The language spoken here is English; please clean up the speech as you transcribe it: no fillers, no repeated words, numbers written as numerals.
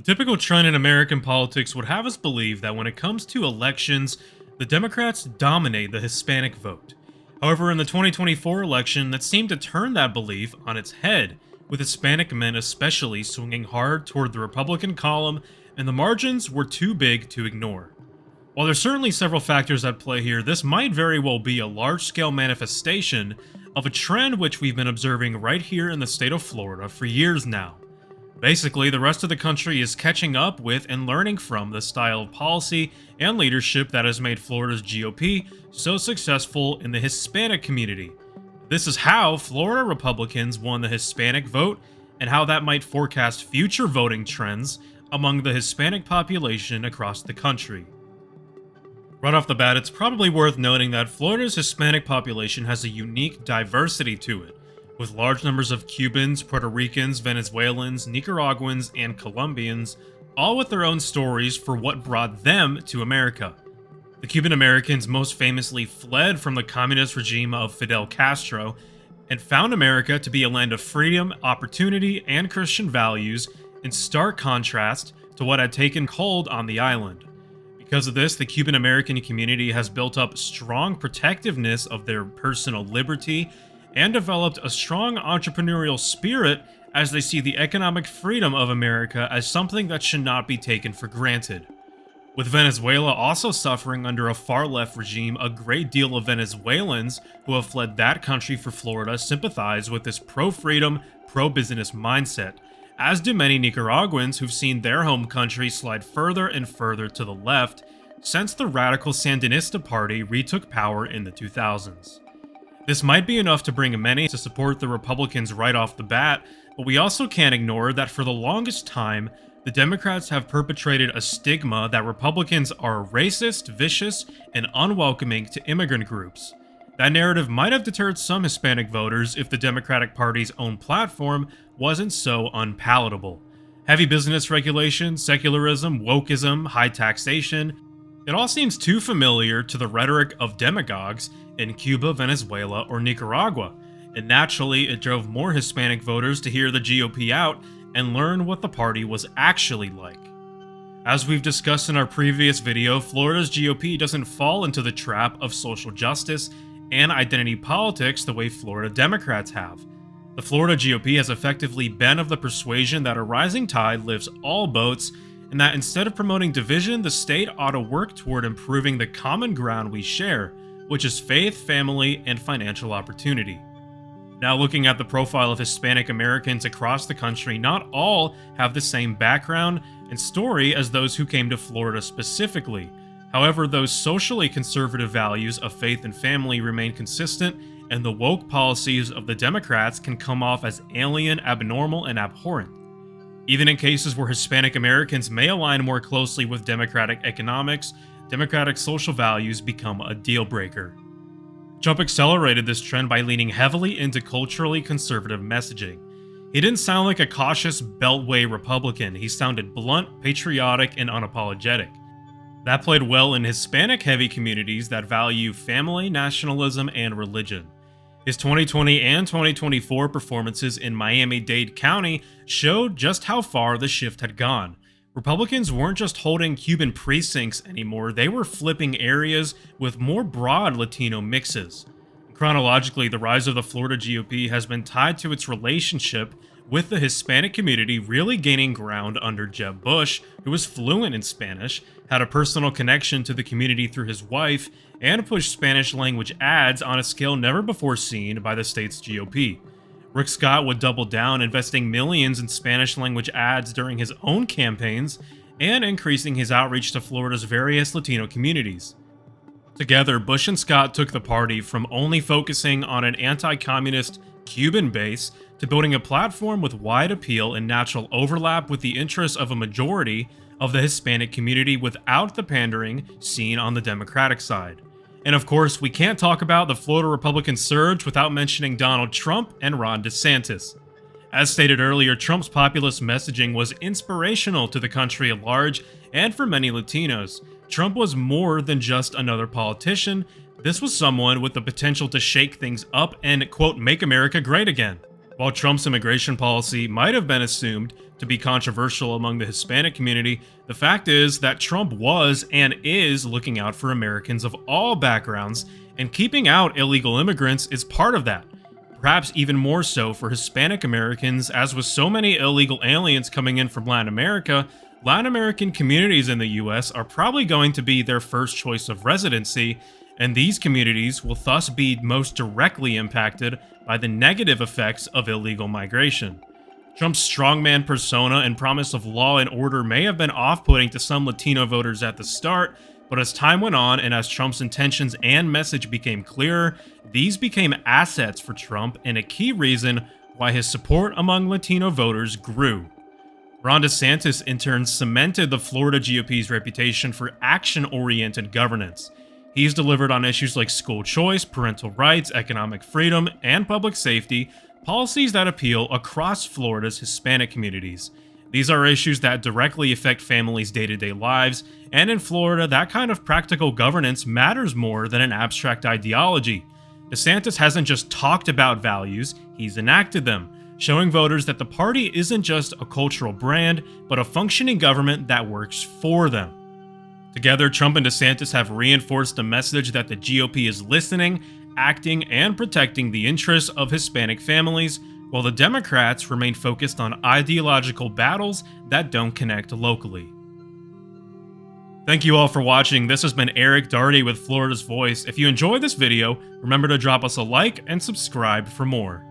The typical trend in American politics would have us believe that when it comes to elections, the Democrats dominate the Hispanic vote. However, in the 2024 election, that seemed to turn that belief on its head, with Hispanic men especially swinging hard toward the Republican column, and the margins were too big to ignore. While there's certainly several factors at play here, this might very well be a large-scale manifestation of a trend which we've been observing right here in the state of Florida for years now. Basically, the rest of the country is catching up with and learning from the style of policy and leadership that has made Florida's GOP so successful in the Hispanic community. This is how Florida Republicans won the Hispanic vote and how that might forecast future voting trends among the Hispanic population across the country. Right off the bat, it's probably worth noting that Florida's Hispanic population has a unique diversity to it, with large numbers of Cubans, Puerto Ricans, Venezuelans, Nicaraguans, and Colombians, all with their own stories for what brought them to America. The Cuban Americans most famously fled from the communist regime of Fidel Castro and found America to be a land of freedom, opportunity, and Christian values, in stark contrast to what had taken hold on the island. Because of this, the Cuban American community has built up strong protectiveness of their personal liberty and developed a strong entrepreneurial spirit as they see the economic freedom of America as something that should not be taken for granted. With Venezuela also suffering under a far-left regime, a great deal of Venezuelans who have fled that country for Florida sympathize with this pro-freedom, pro-business mindset, as do many Nicaraguans who've seen their home country slide further and further to the left since the radical Sandinista party retook power in the 2000s. This might be enough to bring many to support the Republicans right off the bat, but we also can't ignore that for the longest time, the Democrats have perpetrated a stigma that Republicans are racist, vicious, and unwelcoming to immigrant groups. That narrative might have deterred some Hispanic voters if the Democratic Party's own platform wasn't so unpalatable. Heavy business regulation, secularism, wokeism, high taxation, it all seems too familiar to the rhetoric of demagogues in Cuba, Venezuela, or Nicaragua, and naturally it drove more Hispanic voters to hear the GOP out and learn what the party was actually like. As we've discussed in our previous video, Florida's GOP doesn't fall into the trap of social justice and identity politics the way Florida Democrats have. The Florida GOP has effectively been of the persuasion that a rising tide lifts all boats, and that instead of promoting division, the state ought to work toward improving the common ground we share, which is faith, family, and financial opportunity. Now, looking at the profile of Hispanic Americans across the country, not all have the same background and story as those who came to Florida specifically. However, those socially conservative values of faith and family remain consistent, and the woke policies of the Democrats can come off as alien, abnormal, and abhorrent. Even in cases where Hispanic Americans may align more closely with Democratic economics, Democratic social values become a deal breaker. Trump accelerated this trend by leaning heavily into culturally conservative messaging. He didn't sound like a cautious Beltway Republican, he sounded blunt, patriotic, and unapologetic. That played well in Hispanic-heavy communities that value family, nationalism, and religion. His 2020 and 2024 performances in Miami-Dade County showed just how far the shift had gone. Republicans weren't just holding Cuban precincts anymore, they were flipping areas with more broad Latino mixes. Chronologically, the rise of the Florida GOP has been tied to its relationship with the Hispanic community really gaining ground under Jeb Bush, who was fluent in Spanish, had a personal connection to the community through his wife, and pushed Spanish language ads on a scale never before seen by the state's GOP. Rick Scott would double down, investing millions in Spanish language ads during his own campaigns and increasing his outreach to Florida's various Latino communities. Together, Bush and Scott took the party from only focusing on an anti-communist Cuban base to building a platform with wide appeal and natural overlap with the interests of a majority of the Hispanic community without the pandering seen on the Democratic side. And of course, we can't talk about the Florida Republican surge without mentioning Donald Trump and Ron DeSantis. As stated earlier, Trump's populist messaging was inspirational to the country at large and for many Latinos. Trump was more than just another politician. This was someone with the potential to shake things up and, quote, make America great again. While Trump's immigration policy might have been assumed to be controversial among the Hispanic community, the fact is that Trump was and is looking out for Americans of all backgrounds, and keeping out illegal immigrants is part of that. Perhaps even more so for Hispanic Americans, as with so many illegal aliens coming in from Latin America, Latin American communities in the US are probably going to be their first choice of residency, and these communities will thus be most directly impacted by the negative effects of illegal migration. Trump's strongman persona and promise of law and order may have been off-putting to some Latino voters at the start, but as time went on and as Trump's intentions and message became clearer, these became assets for Trump and a key reason why his support among Latino voters grew. Ron DeSantis in turn cemented the Florida GOP's reputation for action-oriented governance. He's delivered on issues like school choice, parental rights, economic freedom, and public safety, policies that appeal across Florida's Hispanic communities. These are issues that directly affect families' day-to-day lives, and in Florida, that kind of practical governance matters more than an abstract ideology. DeSantis hasn't just talked about values, he's enacted them, showing voters that the party isn't just a cultural brand, but a functioning government that works for them. Together, Trump and DeSantis have reinforced the message that the GOP is listening, acting, and protecting the interests of Hispanic families, while the Democrats remain focused on ideological battles that don't connect locally. Thank you all for watching. This has been Eric Darty with Florida's Voice. If you enjoyed this video, remember to drop us a like and subscribe for more.